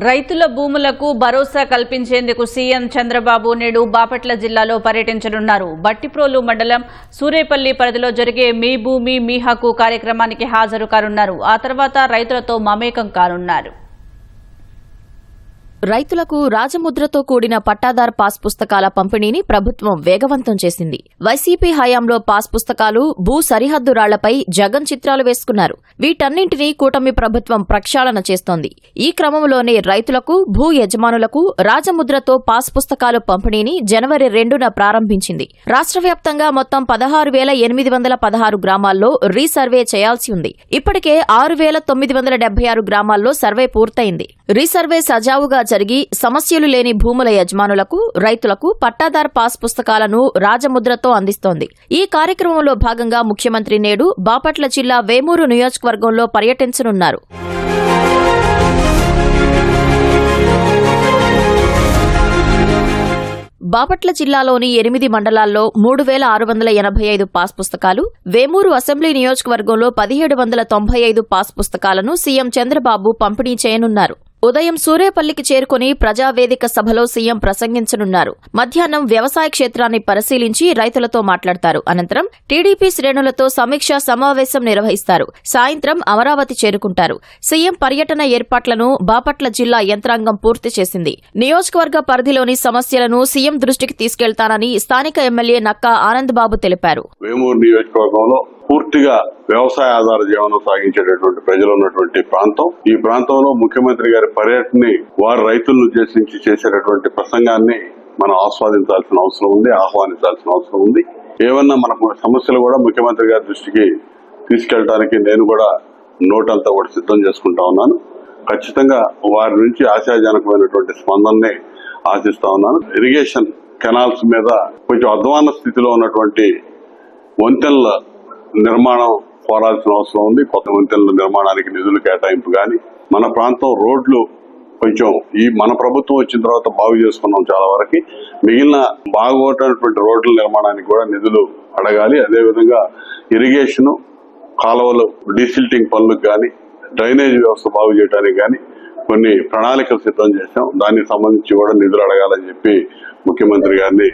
రైతుల భూములకు భరోసా కల్పించేందుకు సీఎం చంద్రబాబు నేడు బాపట్ల జిల్లాలో పర్యటించనున్నారు. బట్టిప్రోలు మండలం సూరేపల్లి పరిధిలో జరిగే మీ భూమి మీ హక్కు కార్యక్రమానికి హాజరు కానున్నారు. ఆ తర్వాత రైతులతో మమేకం కానున్నారు. రైతులకు రాజముద్రతో కూడిన పట్టాదార్ పాస్ పుస్తకాల పంపిణీని ప్రభుత్వం వేగవంతం చేసింది. వైసీపీ హయాంలో పాస్ పుస్తకాలు భూ సరిహద్దు రాళ్లపై జగన్ చిత్రాలు వేసుకున్నారు. వీటన్నింటినీ కూటమి ప్రభుత్వం ప్రక్షాళన చేస్తోంది. ఈ క్రమంలోనే రైతులకు భూ యజమానులకు రాజముద్రతో పాస్ పుస్తకాలు పంపిణీని జనవరి 2న ప్రారంభించింది. రాష్ట్ర వ్యాప్తంగా మొత్తం 16,816 గ్రామాల్లో రీసర్వే చేయాల్సి ఉంది. ఇప్పటికే 6,976 గ్రామాల్లో సర్వే పూర్తయింది. రీసర్వే సజావుగా జరిగి సమస్యలు లేని భూముల యజమానులకు రైతులకు పట్టాదార్ పాస్ పుస్తకాలను రాజముద్రతో అందిస్తోంది. ఈ కార్యక్రమంలో భాగంగా ముఖ్యమంత్రి నేడు బాపట్ల జిల్లా వేమూరు నియోజకవర్గంలో పర్యటించనున్నారు. బాపట్ల జిల్లాలోని 8 మండలాల్లో 3,685 పాస్ పుస్తకాలు, వేమూరు అసెంబ్లీ నియోజకవర్గంలో 1,795 పాస్ పుస్తకాలను సీఎం చంద్రబాబు పంపిణీ చేయనున్నారు. ఉదయం సూరేపల్లికి చేరుకుని ప్రజావేదిక సభలో సీఎం ప్రసంగించనున్నారు. మధ్యాహ్నం వ్యవసాయ క్షేత్రాన్ని పరిశీలించి రైతులతో మాట్లాడతారు. అనంతరం టీడీపీ శ్రేణులతో సమీక్షా సమావేశం నిర్వహిస్తారు. సాయంత్రం అమరావతి చేరుకుంటారు. సీఎం పర్యటన ఏర్పాట్లను బాపట్ల జిల్లా యంత్రాంగం పూర్తి చేసింది. నియోజకవర్గ పరిధిలోని సమస్యలను సీఎం దృష్టికి తీసుకెళ్తానని స్థానిక ఎమ్మెల్యే నక్కా ఆనందబాబు తెలిపారు. వేమూరు నియోజకవర్గంలో పూర్తిగా వ్యవసాయ ఆధార జీవనం సాగించేటటువంటి ప్రజలు ఉన్నటువంటి ప్రాంతం. ఈ ప్రాంతంలో ముఖ్యమంత్రి గారి పర్యటనని వారు రైతులను ఉద్దేశించి చేసేటటువంటి ప్రసంగాన్ని మనం ఆస్వాదించాల్సిన అవసరం ఉంది, ఆహ్వానించాల్సిన అవసరం ఉంది. ఏమన్నా మనకు సమస్యలు కూడా ముఖ్యమంత్రి గారి దృష్టికి తీసుకెళ్ళడానికి నేను కూడా నోటంతా కూడా సిద్ధం చేసుకుంటా ఉన్నాను. ఖచ్చితంగా వారి నుంచి ఆశాజనకమైనటువంటి స్పందనని ఆశిస్తా ఉన్నాను. ఇరిగేషన్ కెనాల్స్ మీద కొంచెం అధ్వాన స్థితిలో ఉన్నటువంటి వంతెనల నిర్మాణం కోరాల్సిన అవసరం ఉంది. కొత్త వంతెనల నిర్మాణానికి నిధులు కేటాయింపు గాని, మన ప్రాంతం రోడ్లు కొంచెం మన ప్రభుత్వం వచ్చిన తర్వాత బాగు చేసుకున్నాం చాలా వరకు. మిగిలిన బాగున్నటువంటి రోడ్ల నిర్మాణానికి కూడా నిధులు అడగాలి. అదేవిధంగా ఇరిగేషన్ కాలువలు డీసిల్టింగ్ పనులకు గాని, డ్రైనేజ్ వ్యవస్థ బాగు చేయడానికి గాని కొన్ని ప్రణాళికలు సిద్ధం చేశాం. దానికి సంబంధించి కూడా నిధులు అడగాలని చెప్పి ముఖ్యమంత్రి గారిని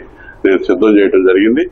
నేను సిద్ధం చేయడం జరిగింది.